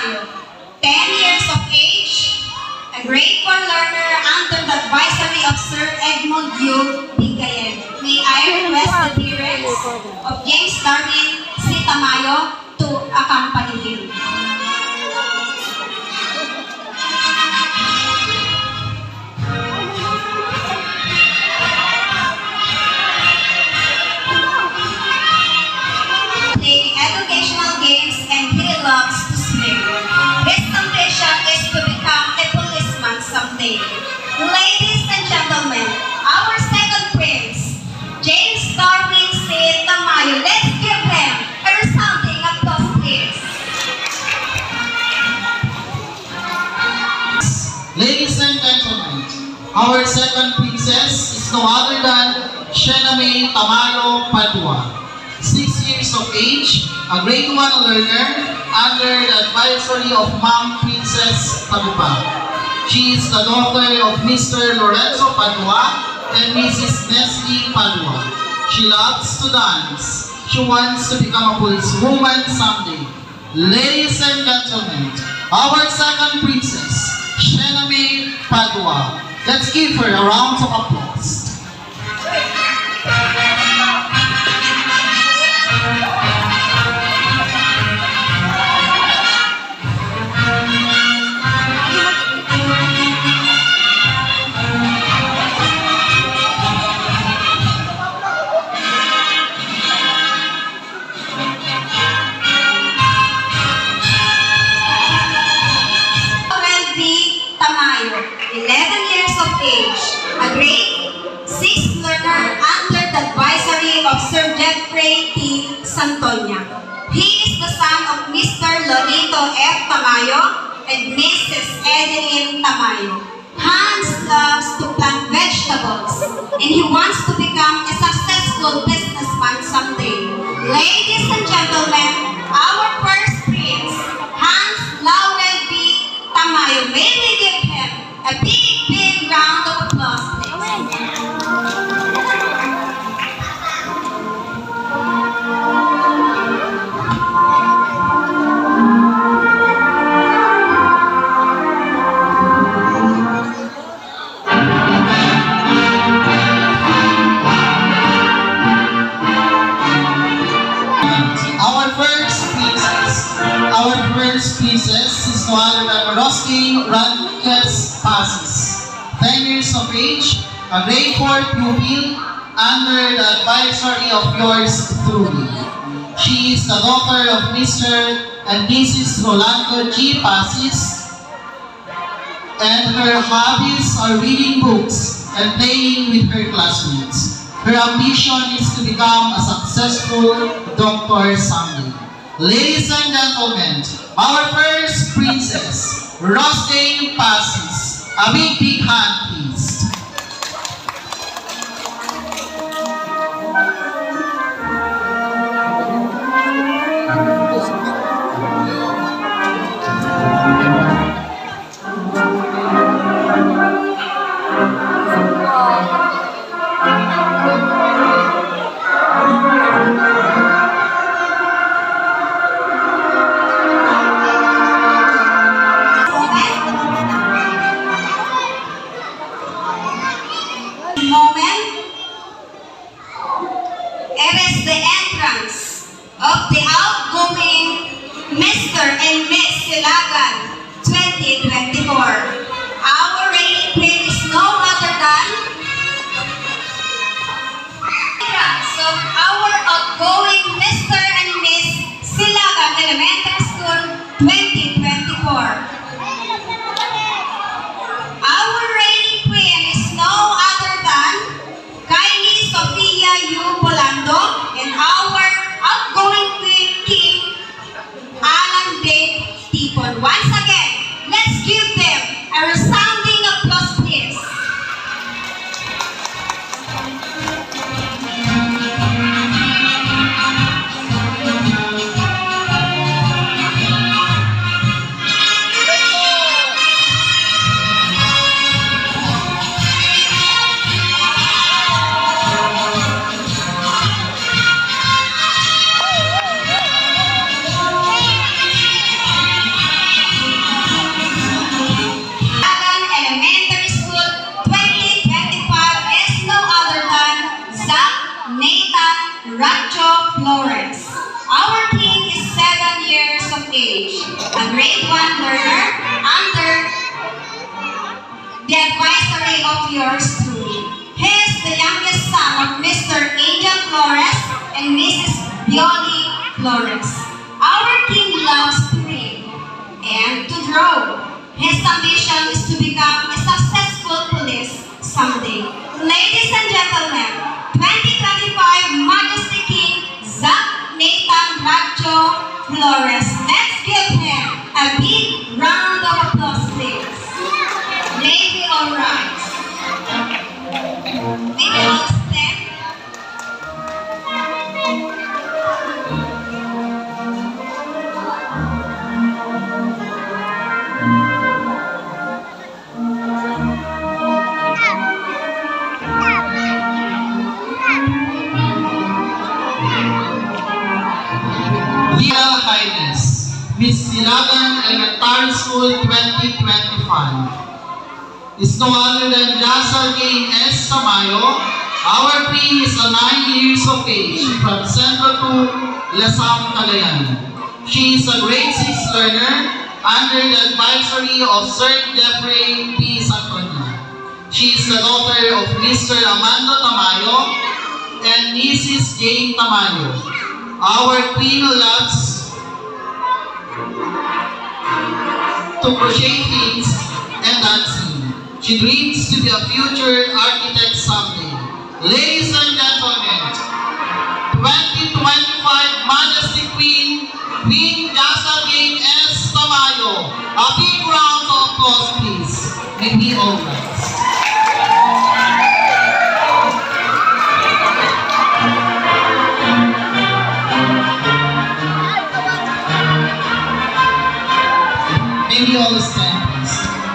Tamayo, 10 years of age, a grade 4 learner under the advisory of Sir Edmund U. Bigayen. May I request the appearance of James Darwin C. Tamayo to accompany him. Educational games and he loves to swim. His ambition is to become a policeman someday. Ladies and gentlemen, our second prince, James Darwin C. Tamayo. Let's give him a resounding applause, please. Ladies and gentlemen, our second princess is no other than Shename Tamayo Padua. 6 years of age, a grade 1 learner under the advisory of Ma'am Princess Tagupa. She is the daughter of Mr. Lorenzo Padua and Mrs. Nestle Padua. She loves to dance. She wants to become a policewoman someday. Ladies and gentlemen, our second princess, Shename Padua. Let's give her a round of applause. Tamayo, 11 years of age, a grade 6 learner under the advisory of Sir Jeffrey T. Santonia. He is the son of Mr. Lolito F. Tamayo and Mrs. Edeline Tamayo. Hans loves to plant vegetables and he wants to become a successful businessman someday. Ladies and gentlemen, our first prince, Hans Laurel B. Tamayo. May we give him a big round of applause, please. Our first princess is no other than Roskin Rodriguez Pasis. 10 years of age, a grade 4 pupil under the advisory of yours truly. She is the daughter of Mr. and Mrs. Rolando G. Pasis, and her hobbies are reading books and playing with her classmates. Her ambition is to become a successful doctor someday. Ladies and gentlemen, our first princess, Rosdane Pasis. A big hand, please. Of the outgoing Mr. and Miss Silagan 2024. Our reigning queen is no other than of our outgoing Mr. and Miss Silagan Elementary School 2024. Our reigning queen is no other than Kylie Sofia U. Polando and our outgoing king, Alan Dave Tipon. Once again, let's give them a resounding applause, please. age, a grade 1 learner under the advisory of yours truly. He is the youngest son of Mr. Angel Flores and Mrs. Bioli Flores. Our king loves to read and to draw. His ambition is to become a successful police someday. Ladies and gentlemen, 2025 Majesty King Zach Nathan Radjo Flores. Let's give him a big round of applause, please. May we all rise. May we all stand. Royal Highness, Miss Silagan Elementary School 2025 is no other than Jasargay S. Tamayo. Our queen is 9 years of age from Central 2, Lasam, Cagayan. She is a grade 6 learner under the advisory of Sir Jeffrey P. Santonia. She is the daughter of Mr. Amando Tamayo and Mrs. Jane Tamayo. Our queen loves to crochet things and dancing. She dreams to be a future architect someday. Ladies and gentlemen, 2025 Majesty Queen, Queen Jasargay S. Tamayo. A big round of applause, please. May we all rise. May we all stand, please.